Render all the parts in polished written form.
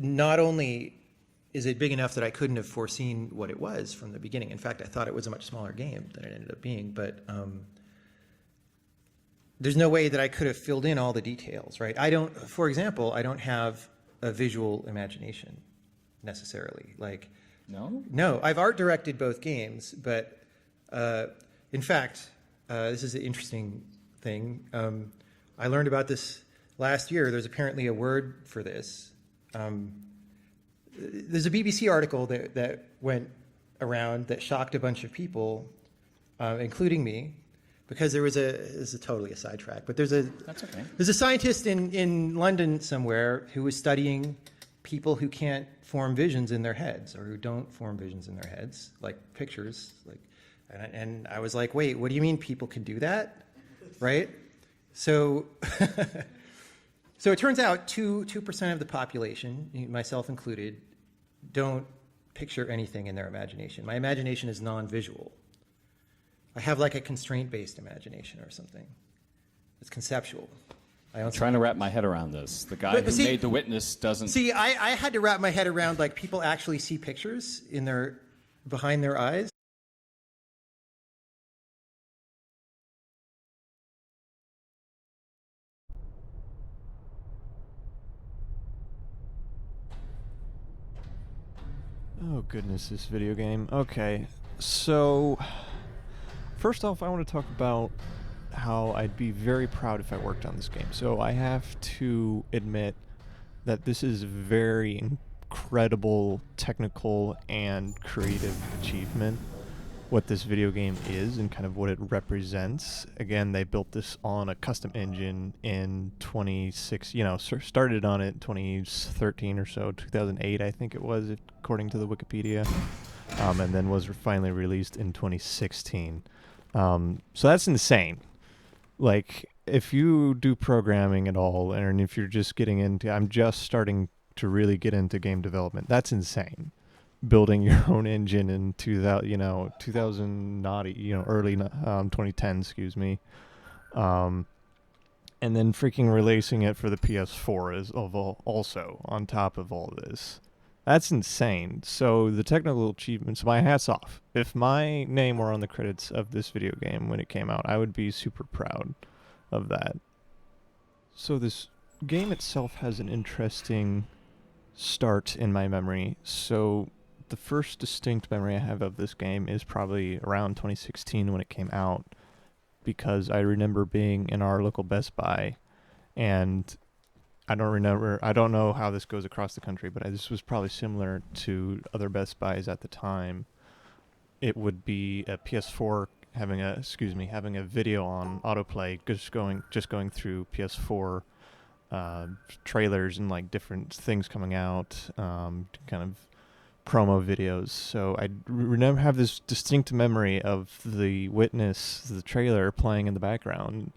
not only is it big enough that I couldn't have foreseen what it was from the beginning. In fact, I thought it was a much smaller game than it ended up being, but there's no way that I could have filled in all the details, right? For example, I don't have a visual imagination necessarily. Like, no, I've art directed both games, but in fact, this is an interesting thing. I learned about this last year. There's apparently a word for this. There's a BBC article that went around that shocked a bunch of people, including me, because this is totally a sidetrack, but there's a scientist in London somewhere who was studying people who can't form visions in their heads, or who don't form visions in their heads, like pictures. And I was like, wait, what do you mean people can do that, right? So, so it turns out 2% of the population, myself included, don't picture anything in their imagination. My imagination is non-visual. I have like a constraint-based imagination or something. It's conceptual. I'm trying to wrap my head around this. The guy who made The Witness doesn't... See, I had to wrap my head around, like, people actually see pictures behind their eyes. Oh goodness, this video game. Okay, so first off, I want to talk about how I'd be very proud if I worked on this game. So I have to admit that this is a very incredible technical and creative achievement, what this video game is and kind of what it represents. Again, they built this on a custom engine in started on it in 2013 or so, 2008 I think it was, according to the Wikipedia, and then was finally released in 2016. So that's insane. Like, if you do programming at all, and if you're just getting into, I'm just starting to really get into game development, that's insane. Building your own engine in 2000 naughty, early 2010, excuse me, and then freaking releasing it for the PS4 is also on top of all this. That's insane. So the technical achievements, my hat's off. If my name were on the credits of this video game when it came out, I would be super proud of that. So this game itself has an interesting start in my memory. So the first distinct memory I have of this game is probably around 2016 when it came out, because I remember being in our local Best Buy, and I don't know how this goes across the country, but this was probably similar to other Best Buys at the time. It would be a PS4 having a video on autoplay, just going through PS4 trailers and like different things coming out, kind of promo videos. So I have this distinct memory of The Witness, the trailer, playing in the background.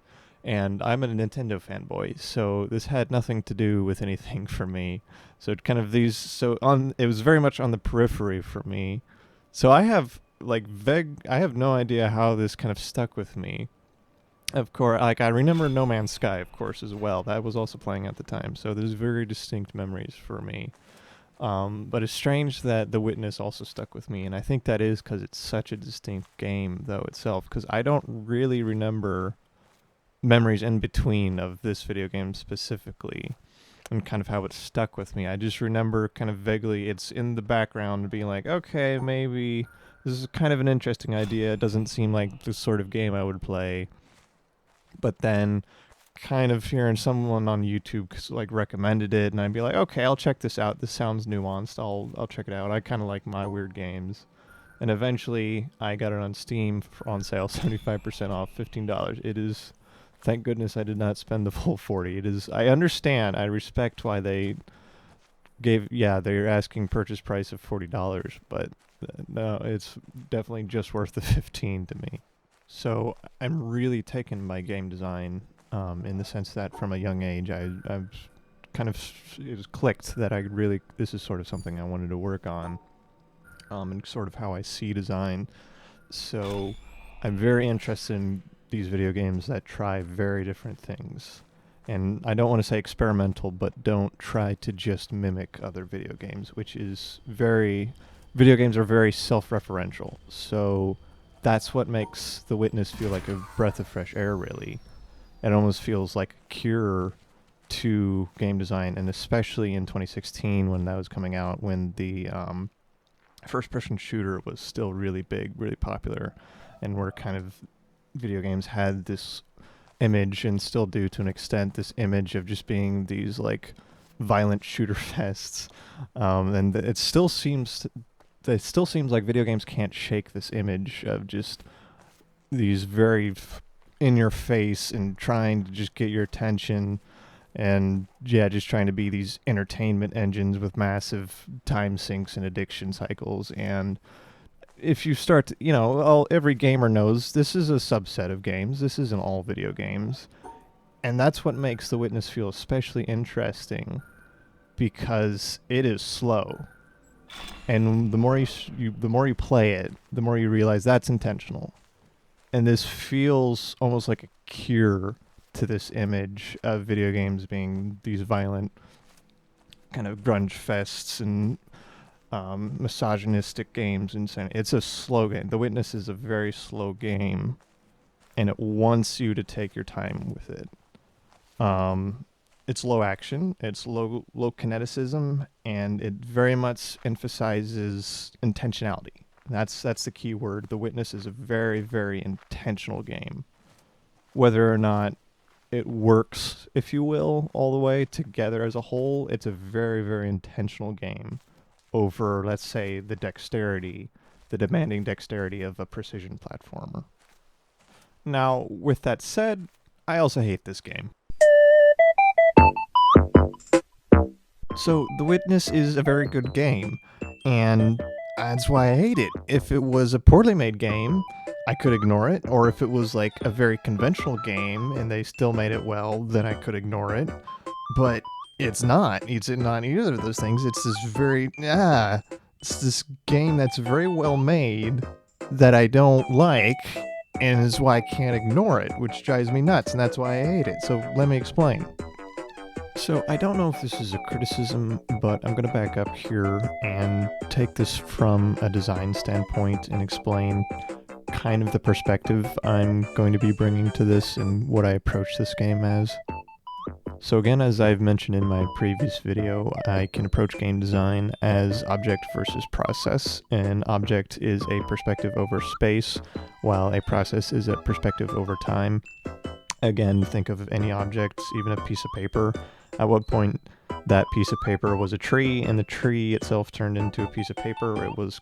And I'm a Nintendo fanboy, so this had nothing to do with anything for me. So it was very much on the periphery for me. So I have no idea how this kind of stuck with me. Of course, like, I remember No Man's Sky, of course, as well. That was also playing at the time, so there's very distinct memories for me. But it's strange that The Witness also stuck with me, and I think that is because it's such a distinct game, though, itself, because I don't really remember memories in between of this video game specifically and kind of how it stuck with me. I just remember kind of vaguely it's in the background being like, okay, maybe this is kind of an interesting idea. It doesn't seem like the sort of game I would play. But then kind of hearing someone on YouTube like recommended it, and I'd be like, okay, I'll check this out. This sounds nuanced. I'll check it out. I kind of like my weird games. And eventually I got it on Steam on sale, 75% off, $15. It is... Thank goodness I did not spend the full 40. It is. I understand. I respect why they they're asking purchase price of $40, but no, it's definitely just worth the 15 to me. So I'm really taken by game design, in the sense that from a young age, I've kind of, it was clicked that this is sort of something I wanted to work on, and sort of how I see design. So I'm very interested in these video games that try very different things. And I don't want to say experimental, but don't try to just mimic other video games, video games are very self-referential. So that's what makes The Witness feel like a breath of fresh air, really. It almost feels like a cure to game design, and especially in 2016 when that was coming out, when the first-person shooter was still really big, really popular, and where kind of video games had this image, and still do to an extent, this image of just being these like violent shooter fests, and it still seems like video games can't shake this image of just these very in your face and trying to just get your attention, and just trying to be these entertainment engines with massive time sinks and addiction cycles. And if you start to, every gamer knows this is a subset of games. This isn't all video games. And that's what makes The Witness feel especially interesting, because it is slow. And the more you play it, the more you realize that's intentional. And this feels almost like a cure to this image of video games being these violent kind of grunge fests and misogynistic games. And it's a slow game. The Witness is a very slow game, and it wants you to take your time with it. It's low action, it's low kineticism, and it very much emphasizes intentionality. That's the key word. The Witness is a very, very intentional game. Whether or not it works, if you will, all the way together as a whole, it's a very, very intentional game over, let's say, the demanding dexterity of a precision platformer. Now, with that said, I also hate this game. So, The Witness is a very good game, and that's why I hate it. If it was a poorly made game, I could ignore it, or if it was like a very conventional game and they still made it well, then I could ignore it. But it's not. It's not either of those things. It's this game that's very well made that I don't like, and is why I can't ignore it, which drives me nuts, and that's why I hate it. So let me explain. So I don't know if this is a criticism, but I'm going to back up here and take this from a design standpoint and explain kind of the perspective I'm going to be bringing to this and what I approach this game as. So again, as I've mentioned in my previous video, I can approach game design as object versus process. An object is a perspective over space, while a process is a perspective over time. Again, think of any object, even a piece of paper. At what point that piece of paper was a tree, and the tree itself turned into a piece of paper. It was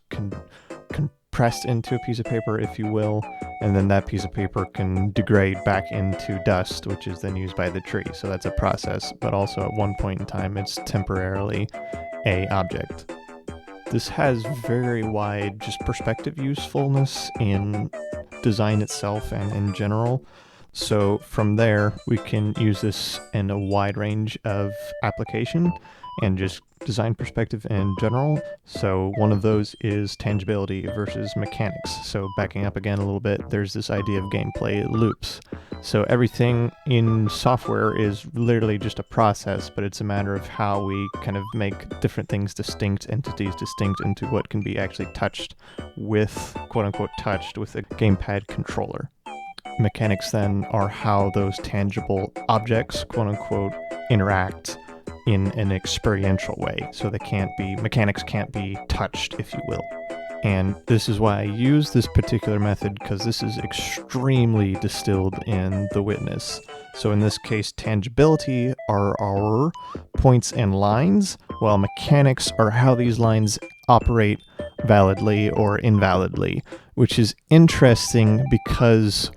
compressed into a piece of paper, if you will, and then that piece of paper can degrade back into dust, which is then used by the tree. So that's a process, but also at one point in time, it's temporarily a object. This has very wide just perspective usefulness in design itself and in general. So from there, we can use this in a wide range of application and just design perspective in general. So one of those is tangibility versus mechanics. So backing up again a little bit, there's this idea of gameplay loops. So everything in software is literally just a process, but it's a matter of how we kind of make different things distinct, entities distinct into what can be actually touched with, quote unquote, touched with a gamepad controller. Mechanics then are how those tangible objects, quote unquote, interact in an experiential way. So mechanics can't be touched, if you will. And this is why I use this particular method, because this is extremely distilled in The Witness. So in this case, tangibility are our points and lines, while mechanics are how these lines operate validly or invalidly, which is interesting because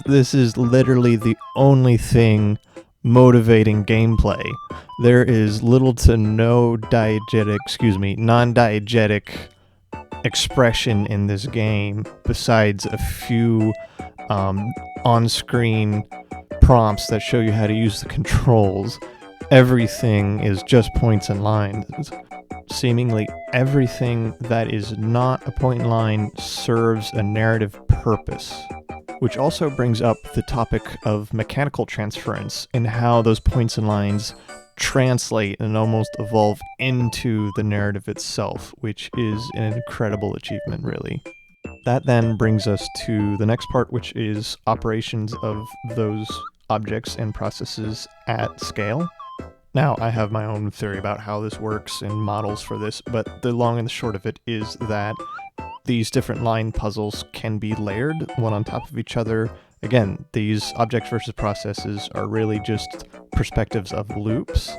this is literally the only thing motivating gameplay. There is little to no non-diegetic expression in this game besides a few on-screen prompts that show you how to use the controls. Everything is just points and lines. Seemingly everything that is not a point and line serves a narrative purpose. which also brings up the topic of mechanical transference and how those points and lines translate and almost evolve into the narrative itself, which is an incredible achievement, really. That then brings us to the next part, which is operations of those objects and processes at scale. Now, I have my own theory about how this works and models for this, but the long and the short of it is that these different line puzzles can be layered, one on top of each other. Again, these objects versus processes are really just perspectives of loops,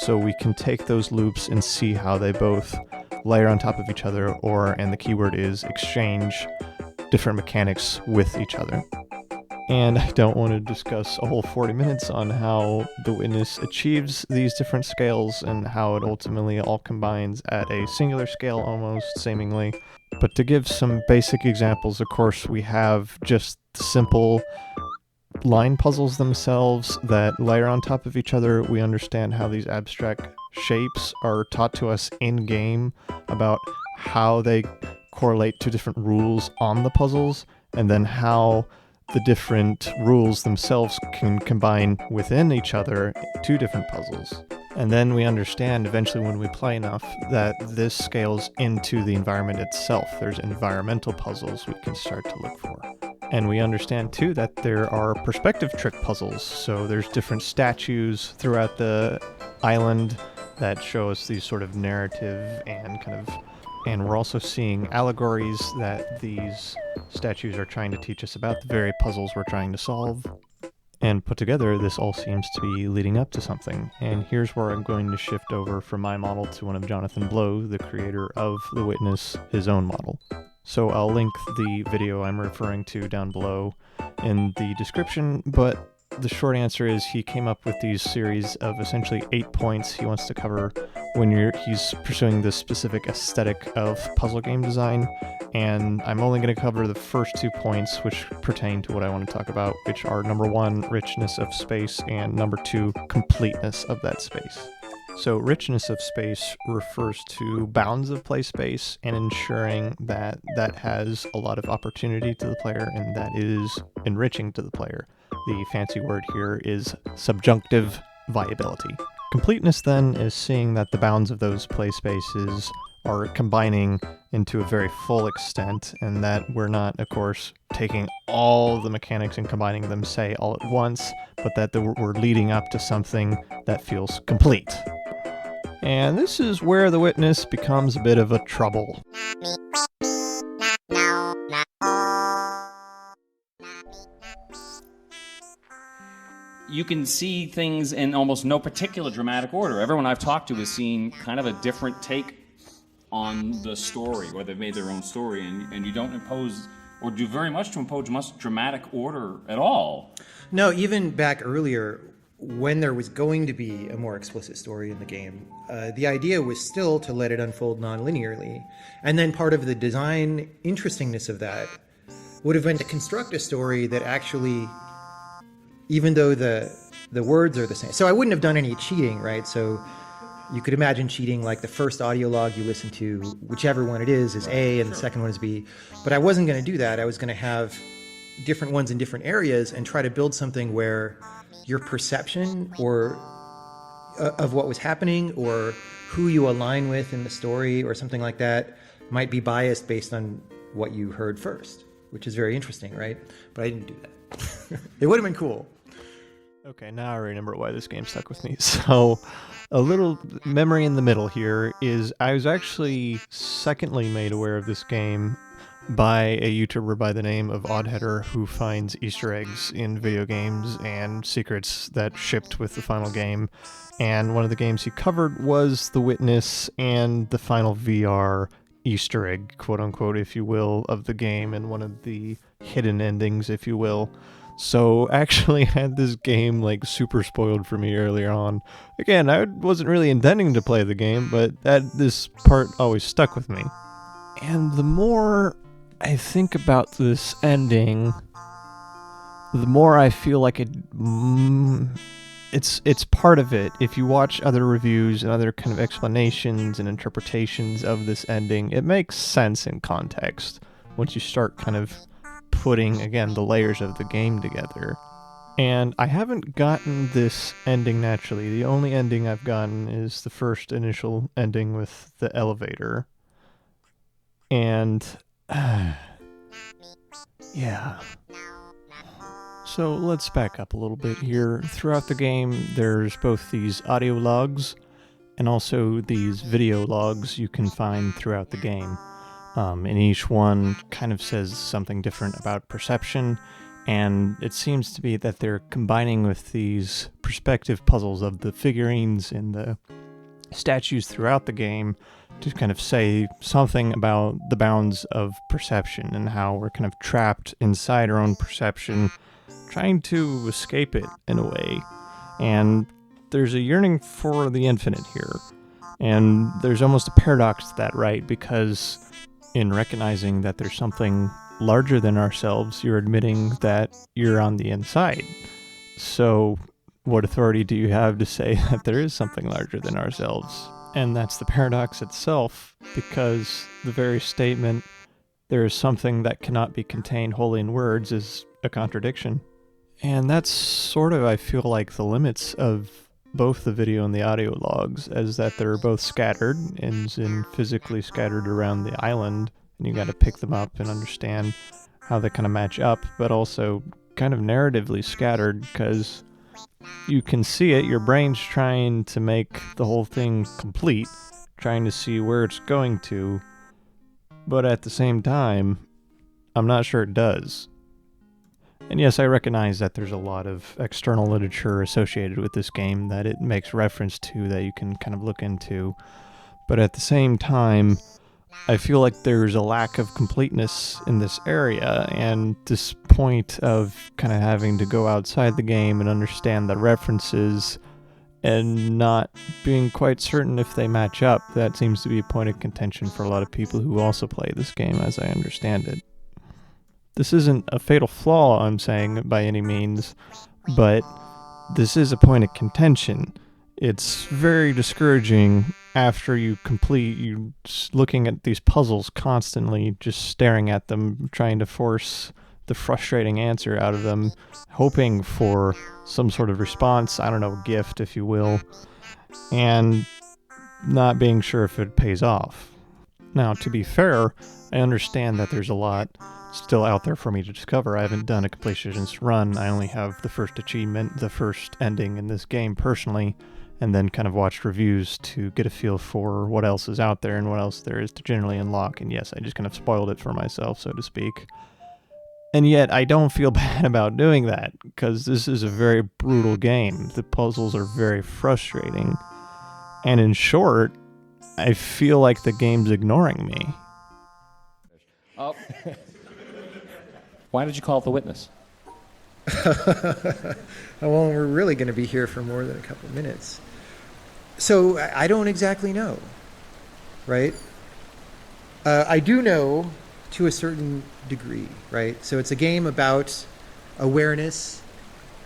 so we can take those loops and see how they both layer on top of each other, or, and the keyword is, exchange different mechanics with each other. And I don't want to discuss a whole 40 minutes on how The Witness achieves these different scales and how it ultimately all combines at a singular scale almost, seemingly. But to give some basic examples, of course, we have just simple line puzzles themselves that layer on top of each other. We understand how these abstract shapes are taught to us in-game about how they correlate to different rules on the puzzles, and then how the different rules themselves can combine within each other to different puzzles. And then we understand eventually when we play enough that this scales into the environment itself. There's environmental puzzles we can start to look for. And we understand too that there are perspective trick puzzles. So there's different statues throughout the island that show us these sort of narrative and we're also seeing allegories that these statues are trying to teach us about the very puzzles we're trying to solve. And put together, this all seems to be leading up to something. And here's where I'm going to shift over from my model to one of Jonathan Blow, the creator of The Witness, his own model. So I'll link the video I'm referring to down below in the description, but the short answer is he came up with these series of essentially 8 points he wants to cover when he's pursuing this specific aesthetic of puzzle game design, and I'm only going to cover the first 2 points which pertain to what I want to talk about, which are number 1, richness of space, and number 2, completeness of that space. So richness of space refers to bounds of play space and ensuring that that has a lot of opportunity to the player and that is enriching to the player. The fancy word here is subjunctive viability. Completeness then is seeing that the bounds of those play spaces are combining into a very full extent, and that we're not, of course, taking all the mechanics and combining them, say, all at once, but that we're leading up to something that feels complete. And this is where The Witness becomes a bit of a trouble. You can see things in almost no particular dramatic order. Everyone I've talked to has seen kind of a different take on the story, or they've made their own story, and you don't impose or do very much to impose much dramatic order at all. No, even back earlier, when there was going to be a more explicit story in the game, the idea was still to let it unfold non-linearly. And then part of the design interestingness of that would have been to construct a story that actually, even though the words are the same. So I wouldn't have done any cheating, right? So you could imagine cheating like the first audio log you listen to, whichever one it is A and the second one is B. But I wasn't going to do that. I was going to have different ones in different areas and try to build something where your perception or of what was happening or who you align with in the story or something like that might be biased based on what you heard first, which is very interesting, right? But I didn't do that. It would have been cool. Okay, now I remember why this game stuck with me. So, a little memory in the middle here is I was actually secondly made aware of this game by a YouTuber by the name of Oddheadder, who finds Easter eggs in video games and secrets that shipped with the final game. And one of the games he covered was The Witness and the final VR Easter egg, quote unquote, if you will, of the game, and one of the hidden endings, if you will. So actually I had this game like super spoiled for me earlier on. Again, I wasn't really intending to play the game, but this part always stuck with me. And the more I think about this ending, the more I feel like it's part of it. If you watch other reviews and other kind of explanations and interpretations of this ending, it makes sense in context once you start kind of putting, again, the layers of the game together. And I haven't gotten this ending naturally. The only ending I've gotten is the first initial ending with the elevator. And, yeah. So let's back up a little bit here. Throughout the game, there's both these audio logs and also these video logs you can find throughout the game. And each one kind of says something different about perception, and it seems to be that they're combining with these perspective puzzles of the figurines and the statues throughout the game to kind of say something about the bounds of perception and how we're kind of trapped inside our own perception, trying to escape it in a way. And there's a yearning for the infinite here. And there's almost a paradox to that, right? Because in recognizing that there's something larger than ourselves, you're admitting that you're on the inside. So what authority do you have to say that there is something larger than ourselves? And that's the paradox itself, because the very statement, there is something that cannot be contained wholly in words, is a contradiction. And that's sort of, I feel like, the limits of both the video and the audio logs, as that they're both scattered, and physically scattered around the island, and you got to pick them up and understand how they kind of match up, but also kind of narratively scattered, because you can see it, your brain's trying to make the whole thing complete, trying to see where it's going to, but at the same time, I'm not sure it does. And yes, I recognize that there's a lot of external literature associated with this game that it makes reference to that you can kind of look into. But at the same time, I feel like there's a lack of completeness in this area, and this point of kind of having to go outside the game and understand the references and not being quite certain if they match up, that seems to be a point of contention for a lot of people who also play this game, as I understand it. This isn't a fatal flaw, I'm saying, by any means, but this is a point of contention. It's very discouraging after you complete, you looking at these puzzles constantly, just staring at them, trying to force the frustrating answer out of them, hoping for some sort of response, I don't know, gift, if you will, and not being sure if it pays off. Now, to be fair, I understand that there's a lot still out there for me to discover. I haven't done a completionist run. I only have the first achievement, the first ending in this game personally, and then kind of watched reviews to get a feel for what else is out there and what else there is to generally unlock. And yes, I just kind of spoiled it for myself, so to speak. And yet, I don't feel bad about doing that, because this is a very brutal game. The puzzles are very frustrating. And in short, I feel like the game's ignoring me. Oh. Why did you call it the witness? Well, we're really going to be here for more than a couple minutes. So I don't exactly know, right? I do know to a certain degree, right? So it's a game about awareness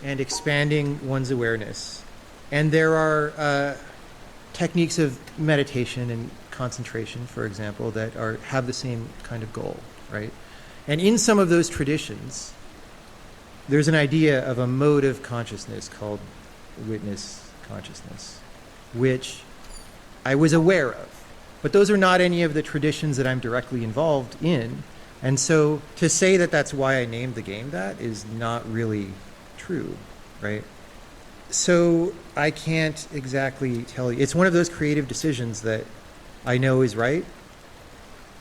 and expanding one's awareness. And there are techniques of meditation and concentration, for example, that have the same kind of goal, right? And in some of those traditions, there's an idea of a mode of consciousness called witness consciousness, which I was aware of. But those are not any of the traditions that I'm directly involved in. And so to say that that's why I named the game that is not really true, right? So I can't exactly tell you. It's one of those creative decisions that I know is right,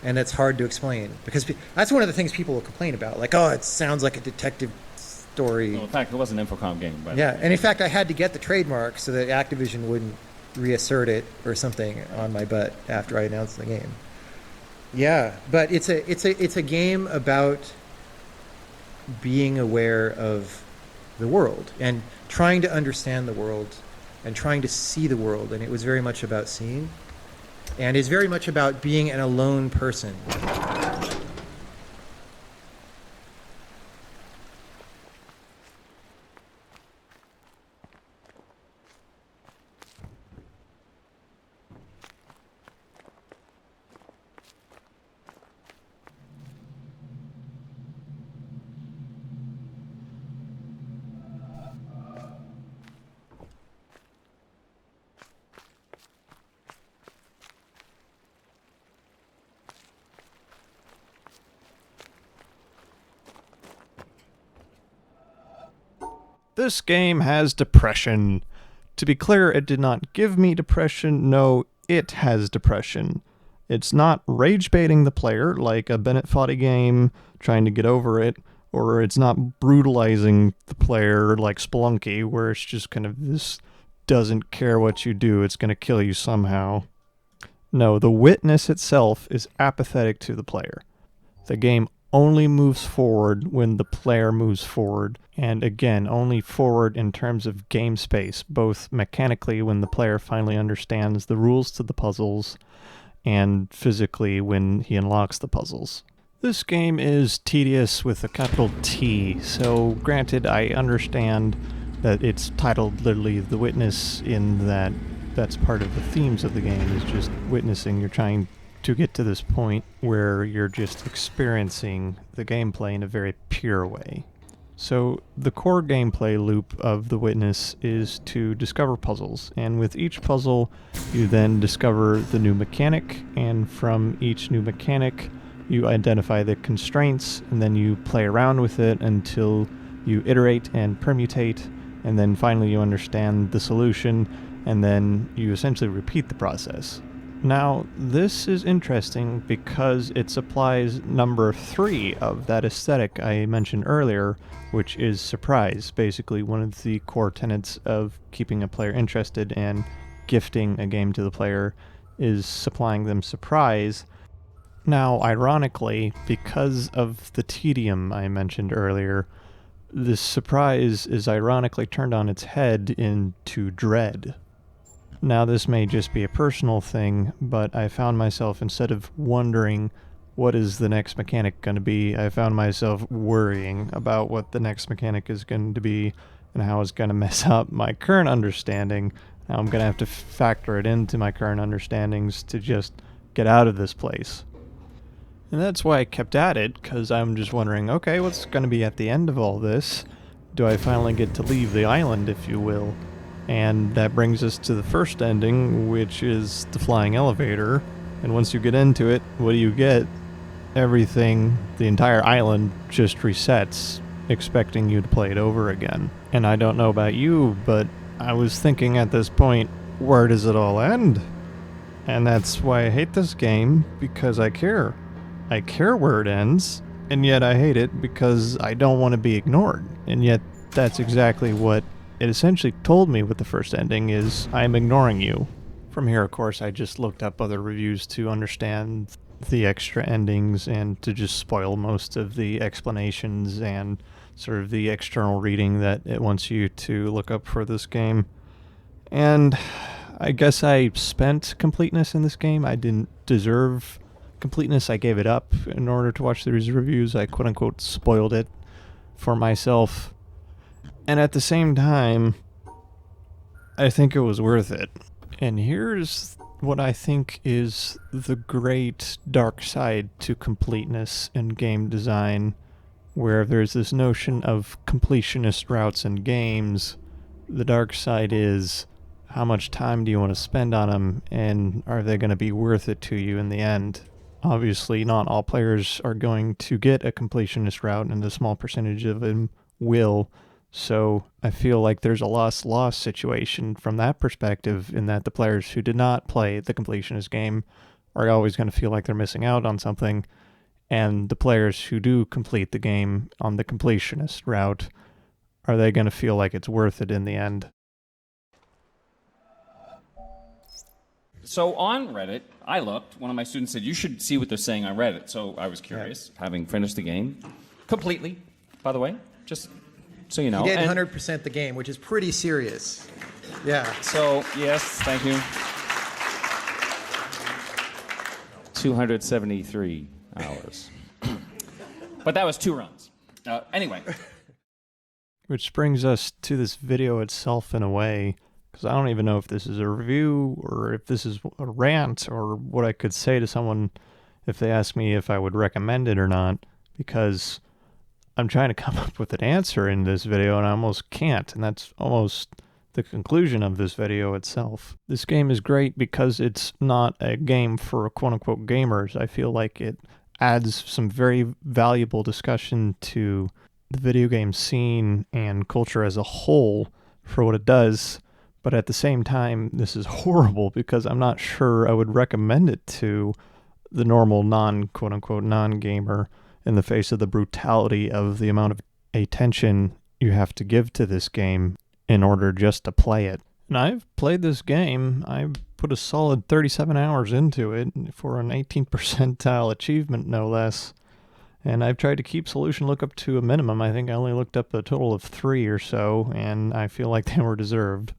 and that's hard to explain, because that's one of the things people will complain about. Like, oh, it sounds like a detective story. Well, in fact, it was an Infocom game. But yeah, and in fact, I had to get the trademark so that Activision wouldn't reassert it or something on my butt after I announced the game. Yeah, but it's a game about being aware of the world and trying to understand the world and trying to see the world, and it was very much about seeing. And is very much about being an alone person. This game has depression. To be clear, it did not give me depression. No, it has depression. It's not rage baiting the player like a Bennett Foddy game trying to get over it, or it's not brutalizing the player like Spelunky, where it's just kind of this doesn't care what you do, it's going to kill you somehow. No, the witness itself is apathetic to the player. The game only moves forward when the player moves forward, and again, only forward in terms of game space, both mechanically when the player finally understands the rules to the puzzles, and physically when he unlocks the puzzles. This game is tedious with a capital T, so granted I understand that it's titled literally The Witness in that that's part of the themes of the game, is just witnessing. You're trying to get to this point where you're just experiencing the gameplay in a very pure way. So the core gameplay loop of The Witness is to discover puzzles, and with each puzzle you then discover the new mechanic, and from each new mechanic you identify the constraints, and then you play around with it until you iterate and permutate, and then finally you understand the solution, and then you essentially repeat the process. Now, this is interesting because it supplies number 3 of that aesthetic I mentioned earlier, which is surprise, basically one of the core tenets of keeping a player interested and gifting a game to the player is supplying them surprise. Now, ironically, because of the tedium I mentioned earlier, this surprise is ironically turned on its head into dread. Now, this may just be a personal thing, but I found myself, instead of wondering what is the next mechanic going to be, I found myself worrying about what the next mechanic is going to be and how it's going to mess up my current understanding. Now I'm going to have to factor it into my current understandings to just get out of this place. And that's why I kept at it, because I'm just wondering, okay, what's going to be at the end of all this? Do I finally get to leave the island, if you will? And that brings us to the first ending, which is the flying elevator. And once you get into it, what do you get? Everything, the entire island, just resets, expecting you to play it over again. And I don't know about you, but I was thinking at this point, where does it all end? And that's why I hate this game, because I care. I care where it ends, and yet I hate it because I don't want to be ignored. And yet that's exactly what it essentially told me with the first ending, is I'm ignoring you. From here, of course, I just looked up other reviews to understand the extra endings and to just spoil most of the explanations and sort of the external reading that it wants you to look up for this game. And I guess I spent completeness in this game. I didn't deserve completeness. I gave it up in order to watch these reviews. I quote-unquote spoiled it for myself. And at the same time, I think it was worth it. And here's what I think is the great dark side to completeness in game design, where there's this notion of completionist routes in games. The dark side is, how much time do you want to spend on them, and are they going to be worth it to you in the end? Obviously, not all players are going to get a completionist route, and a small percentage of them will. So I feel like there's a loss-loss situation from that perspective, in that the players who did not play the completionist game are always going to feel like they're missing out on something, and the players who do complete the game on the completionist route, are they going to feel like it's worth it in the end? So on Reddit, I looked. One of my students said, you should see what they're saying on Reddit. So I was curious, having finished the game. Completely, by the way. Just so you know. He did 100% the game, which is pretty serious. Yeah. So, yes, thank you. 273 hours. But that was 2 runs. Anyway. Which brings us to this video itself in a way, because I don't even know if this is a review or if this is a rant or what I could say to someone if they ask me if I would recommend it or not, because I'm trying to come up with an answer in this video and I almost can't, and that's almost the conclusion of this video itself. This game is great because it's not a game for quote-unquote gamers. I feel like it adds some very valuable discussion to the video game scene and culture as a whole for what it does, but at the same time, this is horrible because I'm not sure I would recommend it to the normal quote-unquote non-gamer in the face of the brutality of the amount of attention you have to give to this game in order just to play it. And I've played this game. I put a solid 37 hours into it for an 18th percentile achievement, no less. And I've tried to keep solution lookup to a minimum. I think I only looked up a total of 3 or so, and I feel like they were deserved.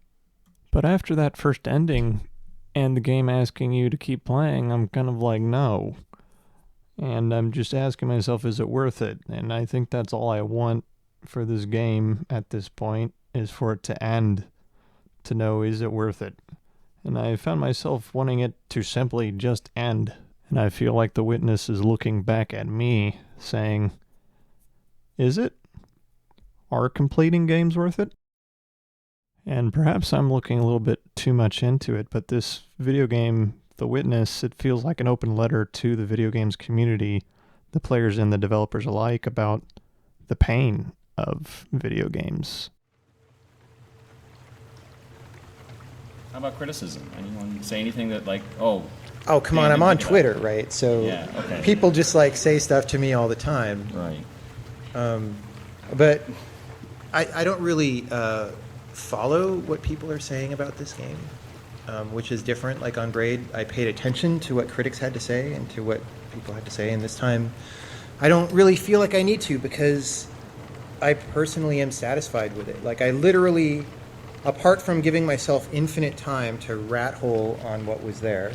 But after that first ending, and the game asking you to keep playing, I'm kind of like, no. And I'm just asking myself, is it worth it? And I think that's all I want for this game at this point, is for it to end, to know, is it worth it? And I found myself wanting it to simply just end. And I feel like the Witness is looking back at me, saying, is it? Are completing games worth it? And perhaps I'm looking a little bit too much into it, but this video game, The Witness, it feels like an open letter to the video games community, the players and the developers alike, about the pain of video games. How about criticism? Anyone say anything that, like, oh, come on, I'm on Twitter, right? So yeah, okay. People just like say stuff to me all the time. Right. But I don't really follow what people are saying about this game, which is different. Like on Braid, I paid attention to what critics had to say and to what people had to say, and this time I don't really feel like I need to, because I personally am satisfied with it. Like I literally, apart from giving myself infinite time to rat hole on what was there,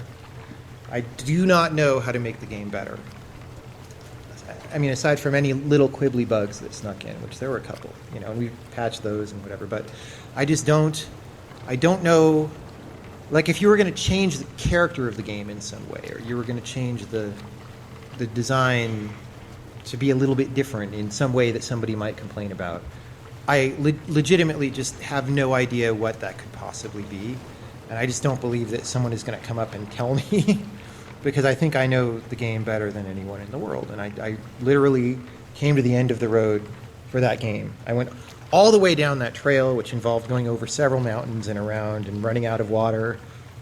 I do not know how to make the game better. I mean, aside from any little quibbly bugs that snuck in, which there were a couple, and we patched those and whatever, but I don't know, like if you were going to change the character of the game in some way, or you were going to change the design to be a little bit different in some way that somebody might complain about, I legitimately just have no idea what that could possibly be. And I just don't believe that someone is going to come up and tell me because I think I know the game better than anyone in the world. And I literally came to the end of the road for that game. I went all the way down that trail, which involved going over several mountains and around and running out of water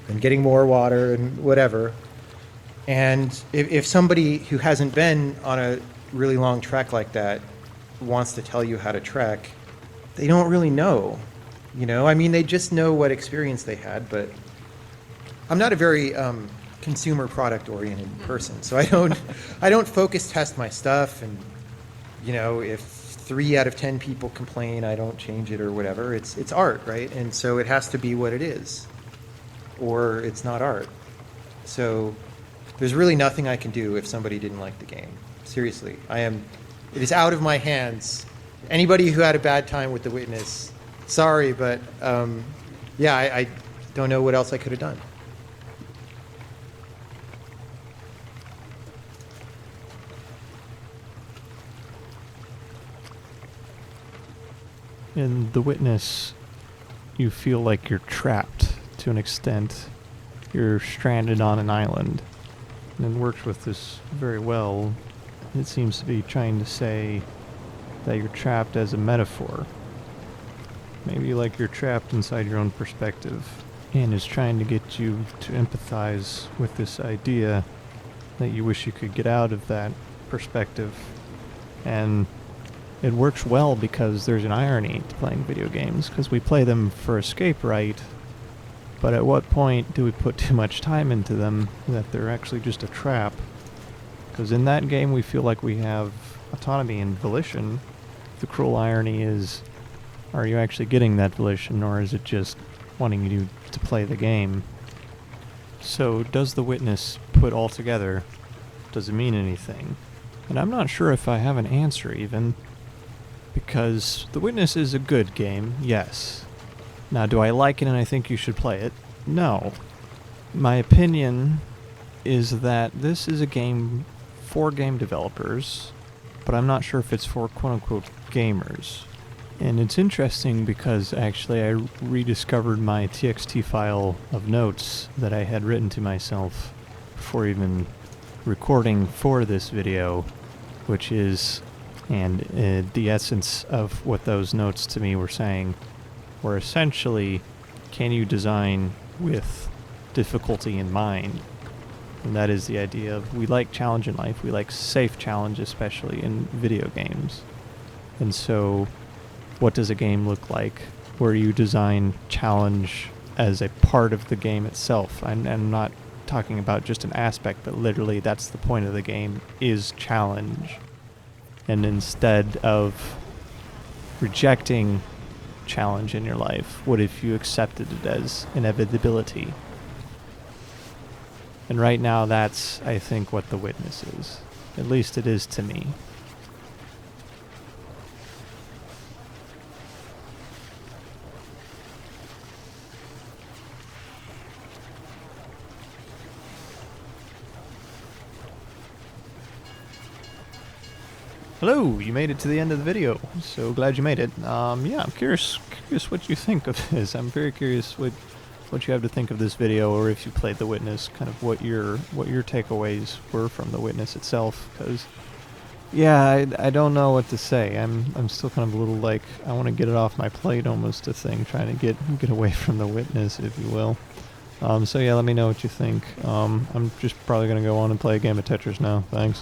and getting more water and whatever. And if somebody who hasn't been on a really long trek like that wants to tell you how to trek, they don't really know. I mean, they just know what experience they had, but I'm not a very consumer product oriented person, so I don't focus test my stuff, and if 3 out of 10 people complain, I don't change it or whatever. It's art, right? And so it has to be what it is, or it's not art. So there's really nothing I can do if somebody didn't like the game. Seriously, it is out of my hands. Anybody who had a bad time with The Witness, sorry, but I don't know what else I could have done. In The Witness, you feel like you're trapped to an extent. You're stranded on an island. And it works with this very well. It seems to be trying to say that you're trapped as a metaphor. Maybe like you're trapped inside your own perspective, and is trying to get you to empathize with this idea that you wish you could get out of that perspective. And it works well because there's an irony to playing video games, because we play them for escape, right? But at what point do we put too much time into them that they're actually just a trap? Because in that game we feel like we have autonomy and volition. The cruel irony is, are you actually getting that volition, or is it just wanting you to play the game? So does The Witness put all together? Does it mean anything? And I'm not sure if I have an answer even, because The Witness is a good game, yes. Now, do I like it and I think you should play it? No. My opinion is that this is a game for game developers, but I'm not sure if it's for quote-unquote gamers. And it's interesting because actually I rediscovered my TXT file of notes that I had written to myself before even recording for this video, which is And the essence of what those notes to me were saying were essentially, can you design with difficulty in mind? And that is the idea of, we like challenge in life, we like safe challenge, especially in video games. And so what does a game look like where you design challenge as a part of the game itself? I'm not talking about just an aspect, but literally that's the point of the game, is challenge. And instead of rejecting challenge in your life, what if you accepted it as inevitability? And right now that's, I think, what The Witness is. At least it is to me. Hello, you made it to the end of the video. So glad you made it. Yeah, I'm curious what you think of this. I'm very curious what you have to think of this video, or if you played The Witness, kind of what your takeaways were from The Witness itself. Because, yeah, I don't know what to say. I'm still kind of a little like, I want to get it off my plate, almost a thing, trying to get away from The Witness, if you will. So yeah, let me know what you think. I'm just probably gonna go on and play a game of Tetris now. Thanks.